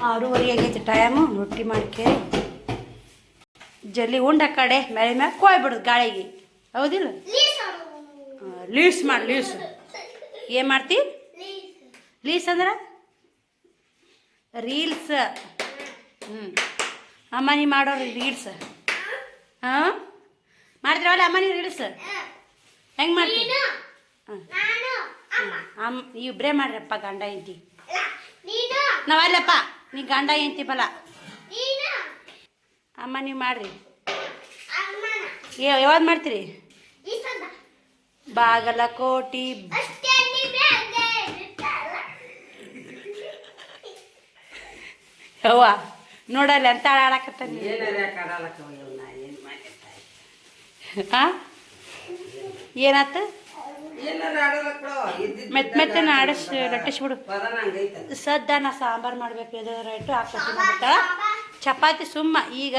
6:30 ಆಗೈತಿ ಟೈಮು. ರೊಟ್ಟಿ ಮಾಡ್ಕೆ ಜಲ್ದಿ ಉಂಡ ಕಡೆ ಮೇಲೆ ಮ್ಯಾಗ ಕೊಯ್ಬಿಡೋದು ಗಾಳಿಗೆ. ಹೌದಿಲ್ಲ? ಲೀಸ್ ಮಾಡಿ ಲೀಸ್. ಏನು ಮಾಡ್ತಿ? ಲೀಸ್ ಅಂದ್ರೆ ರೀಲ್ಸ್. ಅಮ್ಮ ನೀ ಮಾಡೋರು ರೀಲ್ಸ್ ಹಾಂ ಮಾಡ್ತೀರವಲ್ಲ ಅಮ್ಮ ನೀ ರೀಲ್ಸ್ ಹೆಂಗೆ ಮಾಡ್ತೀನಿ? ಹಾಂ ಇಬ್ಬರೇ ಮಾಡ್ರಪ್ಪ ಗಂಡ ಹೆಂಡತಿ. ನಾವಲ್ಲಪ್ಪ ನೀ ಗಂಡ ಹೆಂಡತಿ ಬಲ ಅಮ್ಮ ನೀವು ಮಾಡ್ರಿ. ಅಮ್ಮನ ಯಾವಾಗ ಮಾಡ್ತೀರಿ? ಈ ಸದ ಬಾಗಲಕೋಟಿ ಅಷ್ಟೇ ನಿಮಗೆ ಇರ್ತಲ್ಲ. ಯವ್ವ ನೋಡಲ್ಲ ಅಂತ ಆಡಾಕತ್ತಾನೆ. ಏನಾತ ಮೆತ್ತೆ ಲಟ್ಟಿಸ್ಬಿಡು. ಸದ್ದ ನಾ ಸಾಂಬಾರು ಮಾಡ್ಬೇಕು ಎದಾರ ಇಟ್ಟು ಹಾಕಿ ಮಾಡ್ತಾಳ. ಚಪಾತಿ ಸುಮ್ಮ ಈಗ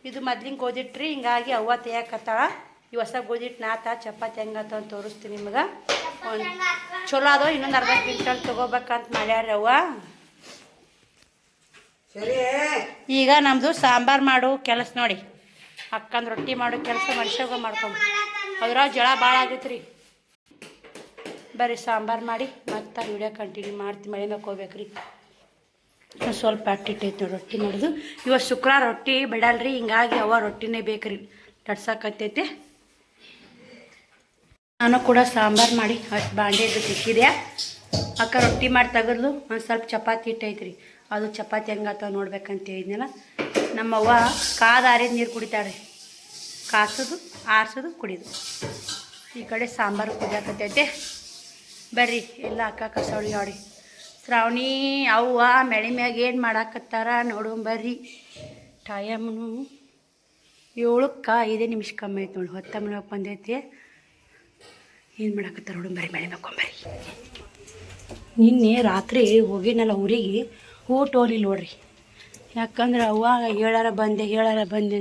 ಇದು ಮೊದ್ಲಿನ ಗೋಧಿಟ್ರಿ, ಹಿಂಗಾಗಿ ಅವ್ವ ತೆಯ್ಯಾಕತ್ತಾಳ. ಈ ಹೊಸ ಗೋಧಿಟ್ಟು ನಾತ ಚಪಾತಿ ಹೆಂಗತ್ತ ಅಂತ ತೋರಿಸ್ತೀನಿ ನಿಮ್ಗೆ. ಒಂದು ಚಲೋ ಅದೋ ಇನ್ನೊಂದು ಅರ್ಧ ಕ್ವಿಂಟಲ್ ತೊಗೋಬೇಕಂತ ಮಾಡ್ಯಾರ ಅವ್ವ. ಈಗ ನಮ್ಮದು ಸಾಂಬಾರು ಮಾಡೋ ಕೆಲಸ ನೋಡಿ. ಅಕ್ಕಂದು ರೊಟ್ಟಿ ಮಾಡೋ ಕೆಲಸ ಮನುಷ್ಯಗ ಮಾಡ್ಕೊಂಡು ಅದ್ರಾಗ ಜಳ ಭಾಳ ಆಗೈತೆ ರೀ. ಬರೀ ಸಾಂಬಾರು ಮಾಡಿ ಮತ್ತೆ ವಿಡಿಯೋ ಕಂಟಿನ್ಯೂ ಮಾಡ್ತೀವಿ. ಮಳೆ ಮ್ಯಾಕೆ ಹೋಗ್ಬೇಕ್ರಿ. ಸ್ವಲ್ಪ ಅಟ್ಟಿಟ್ಟೈತೆ ನೋಡಿ ರೊಟ್ಟಿ ಮಾಡೋದು. ಇವತ್ತು ಶುಕ್ರವಾರ ರೊಟ್ಟಿ ಬಿಡಲ್ರಿ, ಹಿಂಗಾಗಿ ಅವ್ವ ರೊಟ್ಟಿನೇ ಬೇಕ್ರಿ ತಡ್ಸಕತ್ತೈತೆ. ನಾನು ಕೂಡ ಸಾಂಬಾರು ಮಾಡಿ ಅಷ್ಟು ಬಾಂಡೆ ಇದು ಸಿಕ್ಕಿದೆ. ಅಕ್ಕ ರೊಟ್ಟಿ ಮಾಡಿ ತೆಗೆದ್ಲು. ಒಂದು ಸ್ವಲ್ಪ ಚಪಾತಿ ಇಟ್ಟೈತ್ರಿ. ಅದು ಚಪಾತಿ ಹೆಂಗತ್ತ ನೋಡ್ಬೇಕಂತ ಹೇಳಿದ್ನಲ್ಲ. ನಮ್ಮವ್ವ ಕಾದಾರಿದ ನೀರು ಕುಡಿತಾಳೆ. ಕಾಸೋದು ಆರಿಸೋದು ಕುಡಿಯೋದು. ಈ ಕಡೆ ಸಾಂಬಾರು ಕುದಿಯಾಕತ್ತೈತೆ. ಬರ್ರಿ ಎಲ್ಲ ಅಕ್ಕ ಕಸವಳಿ ಆಡಿ ಶ್ರಾವಣಿ ಅವ್ವ ಮೆಳೆ ಮ್ಯಾಗ ಏನು ಮಾಡಾಕತ್ತಾರ ನೋಡೋಂಬರ್ರಿ. ಟೈಮನು 7:05 ನಿಮಿಷ ಕಮ್ಮಿ ಐತೆ ನೋಡಿ. 10 ಮನೆ ಬಂದೈತಿ. ಏನು ಮಾಡಾಕತ್ತಾರ ನೋಡೋಂಬರ್ರಿ, ಮೆಳೆ ಮ್ಯಾಕೊಂಬರ್ರಿ. ನಿನ್ನೆ ರಾತ್ರಿ ಹೋಗಿನಲ್ಲ ಊರಿಗೆ, ಊಟ ಹೋಗ್ಲಿಲ್ಲ ನೋಡ್ರಿ. ಯಾಕಂದ್ರೆ ಅವ್ವ ಹೇಳಾರ ಬಂದೆ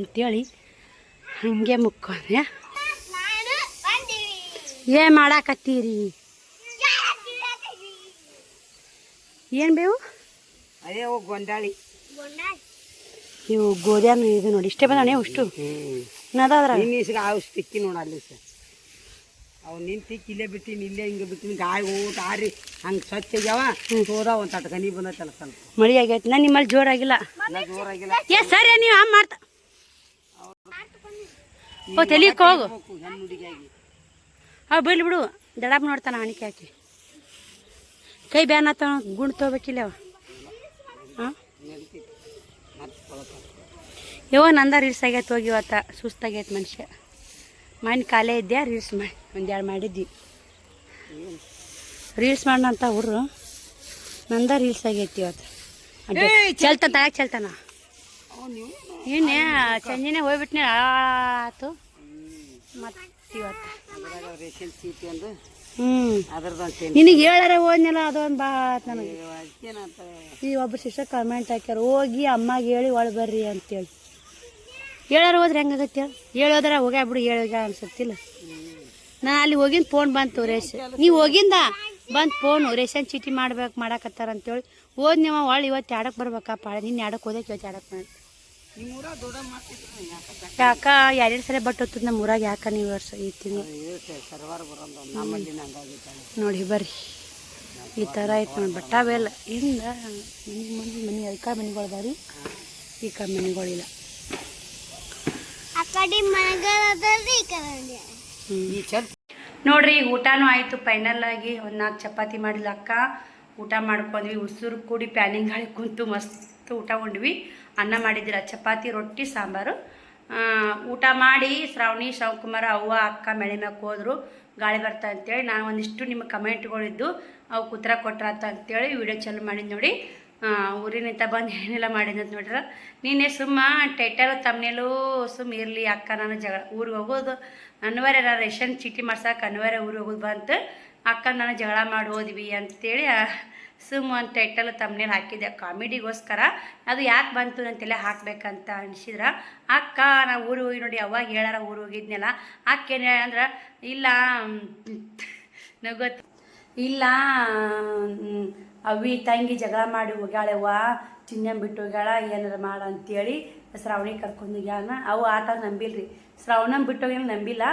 ಅಂತೇಳಿ ಹಾಗೆ ಮುಕ್ಕೊಂಡೆ. ನಾನು ಬಂದಿವಿ. ಏನು ಮಾಡಾಕತ್ತೀರಿ? ಏನು ಬೇವು? ಅದೇ ಗೊಂಡಾಳಿ ಇವು ಗೋಧ್ಯಾನ ಇದು ನೋಡಿ. ಇಷ್ಟೇ ಬಂದಾನೆ ಅಷ್ಟು ನದಾದ್ರ ನಿನ್ನ ಔಷಧಿ ತಿಕ್ಕಿ ನೋಡಲ್ಲಿ ಸರ್. ಅವು ನಿನ್ನ ತಿಕ್ಕಿ ಇಲ್ಲೇ ಬಿಟ್ಟಿನಿ, ಇಲ್ಲೇ ಹಿಂಗೆ ಬಿಟ್ಟಿನಿ. ಗಾಯ ಊಟ ಆರಿ ಹಂಗೆ ಸ್ವಚ್ಛ ಆಗ್ಯಾವ. ಹೋದ ಒಂದು ತಟ ಗನಿ ಬಂದೈತಲ್ಲ ಸ್ವಲ್ಪ ಮಳೆ ಆಗೈತಿ. ನಾನು ನಿಮ್ಮಲ್ಲಿ ಜೋರಾಗಿಲ್ಲ. ಜೋರಾಗಿಲ್ಲ. ಸರಿ ನೀವು ಅಮ್ಮ ಮಾಡ್ತಾ ಓ ತೆಲಿಕ್ಕೆ ಹೋಗು. ಹೆಣ್ಣು ಹುಡುಗಿಯಾಗಿ ಅವು ಬಿಡು ದಡಾಪ್ ನೋಡ್ತಾನ ಹಣಿಕೆ ಹಾಕಿ. ಕೈ ಬ್ಯಾನ್ ಆತ ಗುಂಡು ತೊಗೋಬೇಕಿಲ್ಲ ಅವ. ಹಾಂ ನಂದ ರೀಲ್ಸ್ ಆಗೈತೆ ಹೋಗಿ. ಇವತ್ತ ಸುಸ್ತಾಗೈತೆ ಮನುಷ್ಯ. ಮನೆ ಕಾಲೇ ಇದ್ದೆ ರೀಲ್ಸ್ ಮಾಡಿ ಒಂದೆರಡು ಮಾಡಿದ್ವಿ. ರೀಲ್ಸ್ ಮಾಡೋಣಂತ ಹುಡ್ರು ನಂದ ರೀಲ್ಸ್ ಆಗೈತಿ ಇವತ್ತು. ಚೆಲ್ತಾನ ತಳಕ್ಕೆ ಚೆಲ್ತಾನ. ಏನೇ ಸಂಜೆನೇ ಹೋಗ್ಬಿಟ್ನೆ ಆತು ಮತ್ತು ಇವತ್ತು. ನಿನಗೆ ಹೇಳಾರ ಹೋದ್ನಲ್ಲ ಅದೊಂದು ಬಾ ನನಗೆ. ಈ ಒಬ್ಬರು ಶಿಕ್ಷಕ ಕಮೆಂಟ್ ಹಾಕ್ಯಾರ, ಹೋಗಿ ಅಮ್ಮಗೆ ಹೇಳಿ ಒಳ ಬರ್ರಿ ಅಂತೇಳಿ. ಹೇಳಾರ ಹೋದ್ರೆ ಹೆಂಗಾಗತ್ತೆ ಹೇಳೋದ್ರ ಹೋಗ್ಯಾಬಿಡು ಹೇಳೋಗ ಅನ್ಸತ್ತಿಲ್ಲ. ನಾ ಅಲ್ಲಿ ಹೋಗಿನ ಫೋನ್ ಬಂತು ನೀವು ಹೋಗಿಂದ ಬಂದು ಫೋನು ರೇಷನ್ ಚೀಟಿ ಮಾಡಾಕತ್ತಾರ ಅಂತೇಳಿ ಹೋದ್ ನೀವು ಒಳ್ಳೆ ಇವತ್ತು ಎರಡಕ್ಕೆ ಬರ್ಬೇಕಪ್ಪ. ನಿನ್ನ ಎರಡಕ್ಕೆ ಹೋದಕ್ಕೆ ಇವತ್ತು ಎರಡಕ್ಕೆ ಮಾಡಿ ಯಾಕ 2 ಸಲ ಬಟ್ ಹೊತ್ತದ ನಮ್ಮ ಊರಾಗ. ಯಾಕ ನೀವು ವರ್ಷ ಈ ತಿಂಗಳು ನೋಡಿ ಬರ್ರಿ ಈ ಥರ ಆಯ್ತು ನೋಡಿ. ಬಟ್ಟಾವೆಲ್ಲ ಹಿಂಗ ಮನೆ ಅದಕ್ಕೆ ಮನೆಗಳ್ದಾವ್ರಿ, ಈ ಕಡೆ ಮನೆಗಳಿಲ್ಲ. ನೋಡ್ರಿ ಊಟನೂ ಆಯಿತು ಫೈನಲ್ ಆಗಿ. ಒಂದು 4 ಚಪಾತಿ ಮಾಡಿಲ್ಲ ಅಕ್ಕ. ಊಟ ಮಾಡ್ಕೊಂಡ್ವಿ. ಉಸುರು ಕೂಡಿ ಪ್ಯಾನಿಂಗ್ ಗಾಳಿ ಕುಂತು ಮಸ್ತ್ ಊಟ ಉಂಡ್ವಿ. ಅನ್ನ ಮಾಡಿದ್ದೀರ, ಚಪಾತಿ ರೊಟ್ಟಿ ಸಾಂಬಾರು. ಊಟ ಮಾಡಿ ಶ್ರಾವಣಿ ಶಿವಕುಮಾರ ಅವ್ವ ಅಕ್ಕ ಮೆಳೆ ಮ್ಯಾಕೆ ಹೋದ್ರು. ಗಾಳಿ ಬರ್ತಾ ಅಂತೇಳಿ ನಾನು ಒಂದಿಷ್ಟು ನಿಮ್ಮ ಕಮೆಂಟ್ಗಳಿದ್ದು ಅವು ಕುತ್ರ ಕೊಟ್ರಾತ ಅಂತೇಳಿ ವಿಡಿಯೋ ಚಾಲು ಮಾಡಿದ್ದು ನೋಡಿ. ಊರಿನಿಂದ ಬಂದು ಏನೆಲ್ಲ ಮಾಡಿದಂತ ನೋಡ್ರ. ನೀನೇ ಸುಮ್ಮ ಟೈಟಲ್ ತಮ್ಮನೇಲು ಸುಮ್ಮ ಇರಲಿ ಅಕ್ಕ ನಾನು ಊರಿಗೆ ಹೋಗೋದು ಅನಿವಾರ್ಯ. ನಾನು ರೇಷನ್ ಚೀಟಿ ಮಾಡ್ಸಕ್ಕೆ ಅನಿವಾರ್ಯ ಊರಿಗೆ ಹೋಗೋದು ಬಂತು. ಅಕ್ಕ ನಾನು ಜಗಳ ಮಾಡಿ ಹೋದ್ವಿ ಅಂತೇಳಿ ಸುಮ್ಮ ಒಂದು ಟೈಟಲ್ ತಮ್ಮನೇಲಿ ಹಾಕಿದ್ದೆ ಕಾಮಿಡಿಗೋಸ್ಕರ. ಅದು ಯಾಕೆ ಬಂತು ಅಂತೆಲ್ಲ ಹಾಕ್ಬೇಕಂತ ಅನಿಸಿದ್ರ ಅಕ್ಕ ನಾವು ಊರಿಗೆ ಹೋಗಿ ನೋಡಿ. ಅವಾಗ ಹೇಳಾರ ಊರಿಗೆ ಹೋಗಿದ್ನಲ್ಲ. ಅಕ್ಕ ಏನು ಅಂದ್ರೆ ಇಲ್ಲ ನಗೊತ್ತು ಇಲ್ಲ ಅವಿ ತಂಗಿ ಜಗಳ ಮಾಡಿ ಹೋಗ್ಯಾಳೆವ್ವ, ಚಿನ್ನಂ ಬಿಟ್ಟು ಹೋಗ್ಯಾಳ, ಏನಾರ ಮಾಡ ಅಂತೇಳಿ ಶ್ರಾವಣಿ ಕರ್ಕೊಂಡು ಹೋಗ್ಯಾನ. ಅವು ಆಟ ನಂಬಿಲ್ರಿ. ಶ್ರಾವಣಂ ಬಿಟ್ಟು ಹೋಗ್ಯಾನ ನಂಬಿಲ್ಲ.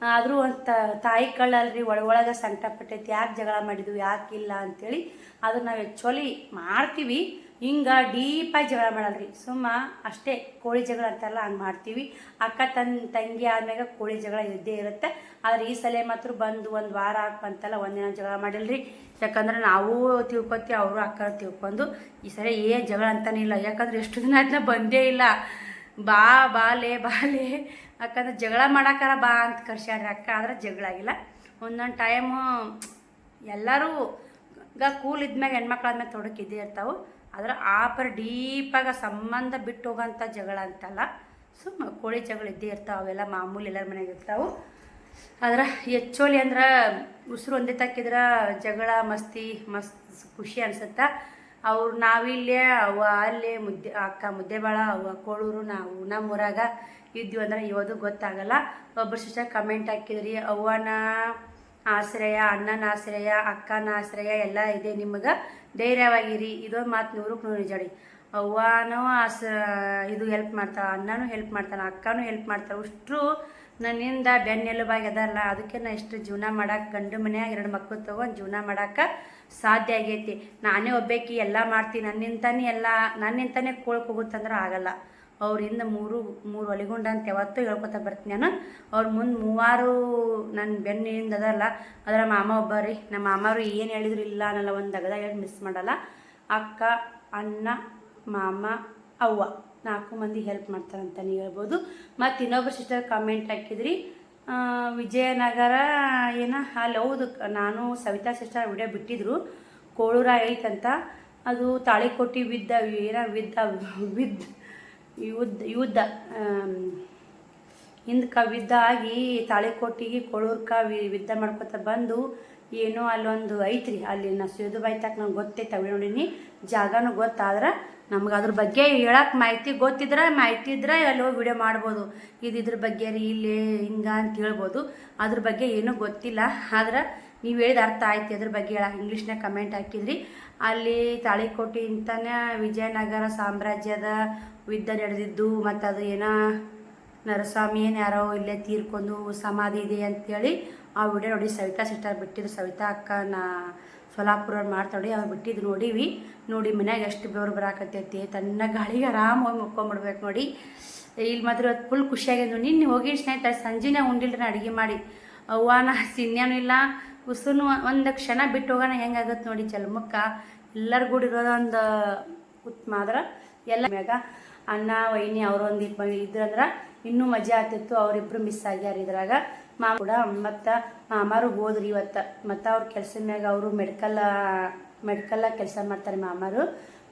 ಆದರೂ ಒಂದು ತಾಯಿ ಕಳ್ಳಲ್ರಿ, ಒಳಗೆ ಸಂಕಟ ಪಟ್ಟೈತಿ. ಯಾಕೆ ಜಗಳ ಮಾಡಿದ್ವಿ ಯಾಕಿಲ್ಲ ಅಂಥೇಳಿ. ಅದು ನಾವು ಆ್ಯಕ್ಚುಲಿ ಮಾಡ್ತೀವಿ. ಹಿಂಗೆ ಡೀಪಾಗಿ ಜಗಳ ಮಾಡಲ್ರಿ, ಸುಮ್ಮ ಅಷ್ಟೇ ಕೋಳಿ ಜಗಳ ಅಂತೆಲ್ಲ ಹಂಗೆ ಮಾಡ್ತೀವಿ. ಅಕ್ಕ ತಂಗಿ ಆದ್ಮ್ಯಾಗ ಕೋಳಿ ಜಗಳ ಇದ್ದೇ ಇರುತ್ತೆ. ಆದರೆ ಈ ಸಲ ಮಾತ್ರ ಬಂದು ಒಂದು ವಾರ ಬಂತಲ್ಲ ಒಂದಿನ ಜಗಳ ಮಾಡಿಲ್ರಿ. ಯಾಕಂದ್ರೆ ನಾವು ತಿಳ್ಕೊತೀವಿ, ಅವರು ಅಕ್ಕ ತಿಳ್ಕೊಂಡು ಈ ಸಲ ಏನು ಜಗಳ ಅಂತಾನೆ ಇಲ್ಲ. ಯಾಕಂದ್ರೆ ಎಷ್ಟು ದಿನ ಆಯ್ತು ಬಂದೇ ಇಲ್ಲ. ಬಾಲೆ ಯಾಕಂದ್ರೆ ಜಗಳ ಮಾಡಾಕಾರ ಬಾ ಅಂತ ಕರ್ಸ್ಯಾಡ್ರಿ ಅಕ್ಕ. ಆದ್ರೆ ಜಗಳ ಆಗಿಲ್ಲ. ಒಂದೊಂದು ಟೈಮು ಎಲ್ಲರೂ ಕೂಲ್ ಇದ್ಮ್ಯಾಗ ಹೆಣ್ಮಕ್ಳಾದ್ಮೇಲೆ ತೊಡಕಿದ್ದೇ ಇರ್ತಾವೆ. ಆದ್ರೆ ಡೀಪಾಗ ಸಂಬಂಧ ಬಿಟ್ಟು ಹೋಗೋಂಥ ಜಗಳ ಅಂತಲ್ಲ, ಸುಮ್ಮ ಕೋಳಿ ಜಗಳ ಇದ್ದೇ ಇರ್ತಾವೆ. ಅವೆಲ್ಲ ಮಾಮೂಲಿ ಎಲ್ಲರ ಮನೆಗೆ ಇರ್ತಾವೆ. ಆದ್ರೆ ಹೆಚ್ಚೋಲಿ ಅಂದ್ರೆ ಉಸಿರು ಒಂದೇ ತಕ್ಕಿದ್ರೆ ಜಗಳ ಮಸ್ತಿ ಖುಷಿ ಅನ್ಸುತ್ತೆ. ಅವ್ರು ನಾವಿಲ್ಲೇ ಅವ ಅಲ್ಲೇ ಅಕ್ಕ ಮುದ್ದೆಬಾಳ ಅವ ಕೋಳೂರು, ನಾವು ನಮ್ಮೂರಾಗ ಇದ್ವಿ ಅಂದ್ರೆ ಇವತ್ತು ಗೊತ್ತಾಗಲ್ಲ. ಒಬ್ಬರು ಸಿಸ್ಟರ್ ಕಮೆಂಟ್ ಹಾಕಿದ್ರಿ, ಅವ್ವನ ಆಶ್ರಯ, ಅಣ್ಣನ ಆಶ್ರಯ, ಅಕ್ಕನ ಆಶ್ರಯ ಎಲ್ಲ ಇದೆ, ನಿಮಗೆ ಧೈರ್ಯವಾಗಿರಿ. ಇದೊಂದು ಮಾತು 100ಕ್ಕೆ 100 ನಿಜ. ಅವ್ವನೂ ಇದು ಹೆಲ್ಪ್ ಮಾಡ್ತಾಳೆ, ಅಣ್ಣನೂ ಹೆಲ್ಪ್ ಮಾಡ್ತಾನೆ, ಅಕ್ಕನೂ ಹೆಲ್ಪ್ ಮಾಡ್ತಾಳೆ. ಅಷ್ಟರು ನನ್ನಿಂದ ಬೆನ್ನೆಲುಬಾಗಿ ಅದಲ್ಲ. ಅದಕ್ಕೆ ನಾ ಇಷ್ಟು ಜೀವನ ಮಾಡಕ್ಕೆ, ಗಂಡು ಮನ್ಯಾಗ 2 ಮಕ್ಕಳು ತೊಗೊಂಡು ಜೀವನ ಮಾಡೋಕೆ ಸಾಧ್ಯ ಆಗೈತಿ. ನಾನೇ ಒಬ್ಬೇಕಿ ಎಲ್ಲ ಮಾಡ್ತೀನಿ, ನನ್ನಿಂತಾನೇ ಹೋಗುತ್ತಂದ್ರೆ ಆಗಲ್ಲ. ಅವ್ರಿಂದ ಮೂರು ಒಲಿಗುಂಡ ಅಂತ ಯಾವತ್ತೂ ಹೇಳ್ಕೊತಾ ಬರ್ತೀನಿ ನಾನು. ಅವ್ರ ಮುಂದೆ 3 ನನ್ನ ಬೆನ್ನಿಂದ ಅದಲ್ಲ. ಅದರ ಮಾಮ ಒಬ್ಬ ರೀ, ನಮ್ಮ ಮಾಮವರು ಏನು ಹೇಳಿದ್ರು ಇಲ್ಲ ಅನ್ನಲ್ಲ, ಒಂದು ಅಗದಾಗ ಹೇಳಿ ಮಿಸ್ ಮಾಡಲ್ಲ. ಅಕ್ಕ, ಅಣ್ಣ, ಮಾಮ, ಅವ್ವ 4 ಮಂದಿ ಹೆಲ್ಪ್ ಮಾಡ್ತಾರಂತಲೇ ಹೇಳ್ಬೋದು. ಮತ್ತು ಇನ್ನೊಬ್ಬರು ಸಿಸ್ಟರ್ ಕಮೆಂಟ್ ಹಾಕಿದ್ರಿ, ವಿಜಯನಗರ ಅಲ್ಲಿ ಹೌದು. ನಾನು ಸವಿತಾ ಸಿಸ್ಟರ್ ವಿಡಿಯೋ ಬಿಟ್ಟಿದ್ರು, ಕೋಳೂರ ಐತಂತ. ಅದು ತಾಳಿಕೋಟಿ ಯುದ್ಧ ಹಿಂದಕ್ಕೆ ಯುದ್ಧ ಆಗಿ ತಾಳಿಕೋಟಿಗೆ ಕೋಳೂರ್ಕ ಯುದ್ಧ ಮಾಡ್ಕೊತ ಬಂದು ಏನೋ ಅಲ್ಲೊಂದು ಐತ್ರಿ. ಅಲ್ಲಿ ನಾ ಸಿದು ಬಾಯ್ತಾಕ ನಂಗೆ ಗೊತ್ತೈತೆ, ಅವಿ ನೋಡೀನಿ, ಜಾಗನೂ ಗೊತ್ತಾದ್ರೆ ನಮ್ಗೆ ಅದ್ರ ಬಗ್ಗೆ ಹೇಳಕ್ಕೆ ಮಾಹಿತಿ ಇದ್ರೆ ಅಲ್ಲಿ ಹೋಗಿ ವಿಡಿಯೋ ಮಾಡ್ಬೋದು. ಇದ್ರ ಬಗ್ಗೆ ರೀ ಇಲ್ಲಿ ಹಿಂಗೆ ಅಂತ ಹೇಳ್ಬೋದು. ಅದ್ರ ಬಗ್ಗೆ ಏನೂ ಗೊತ್ತಿಲ್ಲ. ಆದ್ರೆ ನೀವು ಹೇಳಿದ ಅರ್ಥ ಆಯ್ತು ಅದ್ರ ಬಗ್ಗೆ ಇಂಗ್ಲೀಷ್ನಾಗ ಕಮೆಂಟ್ ಹಾಕಿದ್ರಿ. ಅಲ್ಲಿ ತಾಳಿಕೋಟಿ ಅಂತಲೇ ವಿಜಯನಗರ ಸಾಮ್ರಾಜ್ಯದ ಯುದ್ಧ ನಡೆದಿದ್ದು. ಮತ್ತು ಅದು ನರಸ್ವಾಮಿ ಯಾರೋ ಇಲ್ಲೇ ತೀರ್ಕೊಂಡು ಸಮಾಧಿ ಇದೆ ಅಂಥೇಳಿ ಆ ವಿಡಿಯೋ ನೋಡಿ ಸವಿತಾ ಸಿಸ್ಟರ್ ಬಿಟ್ಟಿದ್ದು. ಸವಿತಾ ಅಕ್ಕ ಸೋಲಾಪುರ ಮಾಡ್ತಾಡಿ ಅವ್ರು ಬಿಟ್ಟಿದ್ದು ನೋಡಿ ಮನ್ಯಾಗ ಎಷ್ಟು ಬೆವರು ಬರಾಕತ್ತೈತಿ. ತನ್ನ ಗಾಳಿಗೆ ಆರಾಮಾಗಿ ಮುಕ್ಕೊಂಬಿಡ್ಬೇಕು ನೋಡಿ. ಇಲ್ಲಿ ಮಾತ್ರ ಫುಲ್ ಖುಷಿಯಾಗಿದ್ದು. ನಿನ್ನೆ ಹೋಗಿ ಸ್ನೇಹಿತರೆ ಸಂಜೆನೇ ಉಂಡಿಲ್ರಿ ಅಡುಗೆ ಮಾಡಿ. ಅವ್ವನ ಸಿನ್ಯಾನೂ ಇಲ್ಲ, ಉಸುನು ಒಂದು ಕ್ಷಣ ಬಿಟ್ಟು ಹೋಗೋಣ ಹೆಂಗಾಗತ್ತೆ ನೋಡಿ. ಜಲ್ಮಕ್ಕ ಎಲ್ಲರ ಕೂಡ ಇರೋದೊಂದು ಉತ್ತಮ. ಆದ್ರೆ ಎಲ್ಲ ಮ್ಯಾಗ ಅಣ್ಣ ವೈನಿ ಅವರೊಂದು ಇದ್ರಂದ್ರೆ ಇನ್ನೂ ಮಜಾ ಆಗ್ತಿತ್ತು. ಅವರಿಬ್ಬರು ಮಿಸ್ ಆಗ್ಯಾರ ಇದ್ರಾಗ. ಮಾಮ ಕೂಡ ಮತ್ತು ಮಾಮಾರು ಹೋದ್ರಿ ಇವತ್ತು. ಮತ್ತು ಅವ್ರ ಕೆಲಸದ ಮ್ಯಾಗ ಅವರು ಮೆಡಿಕಲ್ಲ ಕೆಲಸ ಮಾಡ್ತಾರೆ. ಮಾಮಾರು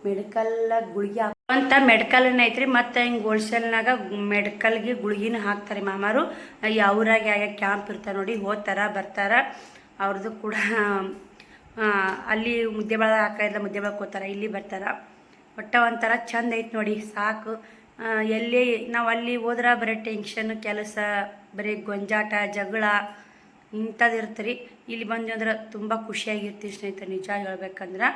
ಮೆಡಿಕಲ್ಲ ಗುಳಿಗೆ ಅಂತ ಮೆಡಿಕಲ್ನ ಐತ್ರಿ. ಮತ್ತು ಹಿಂಗೆ ಹೋಲ್ಸೇಲ್ನಾಗ ಮೆಡಿಕಲ್ಗೆ ಗುಳಿಗಿನ ಹಾಕ್ತಾರೆ ಮಾಮಾರು. ಯಾವ್ರಾಗ ಯಾವ ಕ್ಯಾಂಪ್ ಇರ್ತಾರೆ ನೋಡಿ, ಬರ್ತಾರೆ. ಅವ್ರದ್ದು ಕೂಡ ಅಲ್ಲಿ ಮುದ್ದೆಬಾಳ ಹಾಕಿಲ್ಲ, ಮುದ್ದೆಬಾಳಕ್ಕೆ ಹೋಗ್ತಾರೆ, ಇಲ್ಲಿ ಬರ್ತಾರೆ. ಒಟ್ಟು ಒಂಥರ ಚಂದ ಐತೆ ನೋಡಿ, ಸಾಕು. ಎಲ್ಲಿ ನಾವು ಅಲ್ಲಿ ಹೋದ್ರೆ ಬರೀ ಟೆನ್ಷನ್, ಕೆಲಸ, ಬರೀ ಗೊಂಜಾಟ, ಜಗಳ ಇಂಥದ್ದು ಇರ್ತೀರಿ. ಇಲ್ಲಿ ಬಂದು ಅಂದ್ರೆ ತುಂಬ ಖುಷಿಯಾಗಿರ್ತೀವಿ ಸ್ನೇಹಿತರೆ. ನಿಜ ಹೇಳ್ಬೇಕಂದ್ರೆ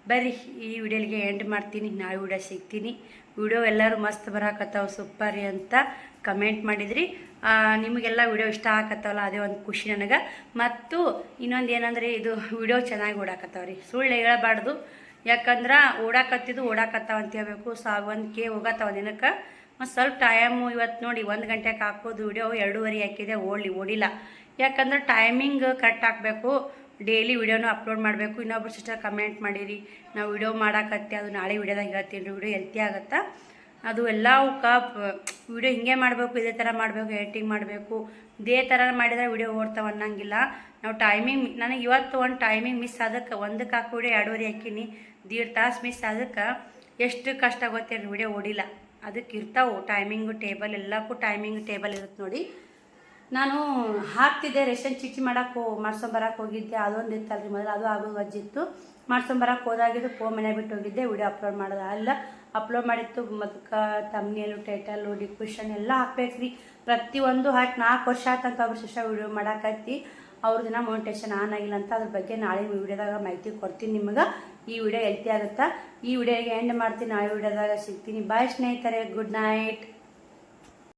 ಬರ್ರಿ ಈ ವಿಡಿಯೋಲಿಗೆ ಎಂಡ್ ಮಾಡ್ತೀನಿ. ನಾಳೆ ವಿಡಿಯೋ ಸಿಗ್ತೀನಿ. ವಿಡಿಯೋ ಎಲ್ಲರೂ ಮಸ್ತ್ ಬರಾಕತ್ತಾವ, ಸೂಪರ್ ಅಂತ ಕಮೆಂಟ್ ಮಾಡಿದ್ರಿ. ನಿಮಗೆಲ್ಲ ವಿಡಿಯೋ ಇಷ್ಟ ಆಗತ್ತವಲ್ಲ, ಅದೇ ಒಂದು ಖುಷಿ ನನಗೆ. ಮತ್ತು ಇನ್ನೊಂದು ಏನಂದರೆ ಇದು ವಿಡಿಯೋ ಚೆನ್ನಾಗಿ ಓಡಾಕತ್ತಾವ್ರಿ, ಸುಳ್ಳು ಹೇಳಬಾರ್ದು. ಯಾಕಂದ್ರೆ ಓಡಾಕತ್ತಾವ ಅಂತ ಹೇಳ್ಬೇಕು. 1K ಹೋಗತ್ತಾವ ದಿನಕ್ಕೆ. ಮತ್ತು ಸ್ವಲ್ಪ ಟೈಮು ಇವತ್ತು ನೋಡಿ 1 ಗಂಟೆಗೆ ಹಾಕೋದು ವಿಡಿಯೋ 2:30 ಹಾಕಿದೆ, ಓಡಿಲ್ಲ. ಯಾಕಂದ್ರೆ ಟೈಮಿಂಗ್ ಕರೆಕ್ಟ್ ಹಾಕಬೇಕು. ಡೈಲಿ ವಿಡಿಯೋನು ಅಪ್ಲೋಡ್ ಮಾಡಬೇಕು. ಇನ್ನೊಬ್ರು ಸಿಸ್ಟರ್ ಕಮೆಂಟ್ ಮಾಡಿರಿ, ನಾವು ವಿಡಿಯೋ ಮಾಡಾಕತ್ತೆ, ಅದು ನಾಳೆ ವಿಡಿಯೋದಾಗ ಹೇಳ್ತೀನಿ ರೀ. ವಿಡಿಯೋ ಎಲ್ತಿ ಆಗುತ್ತಾ ಅದು ಎಲ್ಲ ವಿಡಿಯೋ ಹಿಂಗೆ ಮಾಡಬೇಕು, ಇದೇ ಥರ ಮಾಡಬೇಕು, ಎಡಿಟಿಂಗ್ ಮಾಡಬೇಕು. ಇದೇ ಥರ ಮಾಡಿದರೆ ವಿಡಿಯೋ ಓಡ್ತಾವೆ ಅನ್ನಂಗಿಲ್ಲ. ನಾವು ಟೈಮಿಂಗ್ ನನಗೆ ಇವತ್ತು ಒಂದು ಟೈಮಿಂಗ್ ಮಿಸ್ ಆದಕ್ಕೆ 1ಕ್ಕೆ ಹಾಕಿ ವಿಡಿಯೋ 2:30 ಹಾಕಿನಿ. 1.5 ತಾಸು ಮಿಸ್ ಅದಕ್ಕೆ ಎಷ್ಟು ಕಷ್ಟ ಗೊತ್ತೇನು ವಿಡಿಯೋ ಓಡಿಲ್ಲ. ಅದಕ್ಕೆ ಇರ್ತಾವೆ ಟೈಮಿಂಗು ಟೇಬಲ್, ಎಲ್ಲಕ್ಕೂ ಟೈಮಿಂಗ್ ಟೇಬಲ್ ಇರುತ್ತೆ ನೋಡಿ. ನಾನು ಹಾಕ್ತಿದ್ದೆ ರೇಷನ್ ಚೀಟಿ ಮಾಡ್ಸೊಂಬರಕ್ಕೆ ಹೋಗಿದ್ದೆ. ಅದೊಂದು ಇತ್ತಲ್ರಿ ಮೊದಲು, ಅದು ಆಗೋದು ಅಜ್ಜಿತ್ತು. ಮಾಡ್ಸೊಂಬರಕ್ಕೆ ಹೋದಾಗಿದ್ದು ಮನೆ ಬಿಟ್ಟು ಹೋಗಿದ್ದೆ. ವಿಡಿಯೋ ಅಪ್ಲೋಡ್ ಮಾಡೋದು ಅಲ್ಲ, ಅಪ್ಲೋಡ್ ಮಾಡಿತ್ತು. ಅದಕ್ಕೆ ತಮ್ನೇಲು, ಟೈಟಲು, ಡಿಸ್ಕ್ರಿಪ್ಷನ್ ಎಲ್ಲ ಹಾಕ್ಬೇಕ್ರಿ. ಪ್ರತಿಯೊಂದು ಹಾಕಿ 4 ವರ್ಷ ಆಯ್ತಂತ ಒಬ್ಬರು ಶಿಷ್ಯ ವಿಡಿಯೋ ಮಾಡಾಕತ್ತಿ. ಅವ್ರ ದಿನ ಮೋನಿಟೇಷನ್ ಆನ್ ಆಗಿಲ್ಲ ಅಂತ. ಅದ್ರ ಬಗ್ಗೆ ನಾಳೆ ವಿಡಿಯೋದಾಗ ಮಾಹಿತಿ ಕೊಡ್ತೀನಿ ನಿಮಗೆ. ಈ ವಿಡಿಯೋ ಎಲ್ತಿ ಆಗುತ್ತಾ. ಈ ವಿಡಿಯೋಗೆ ಎಂಡ್ ಮಾಡ್ತೀನಿ, ನಾಳೆ ವಿಡಿಯೋದಾಗ ಸಿಗ್ತೀನಿ. ಬಾಯ್ ಸ್ನೇಹಿತರೆ, ಗುಡ್ ನೈಟ್.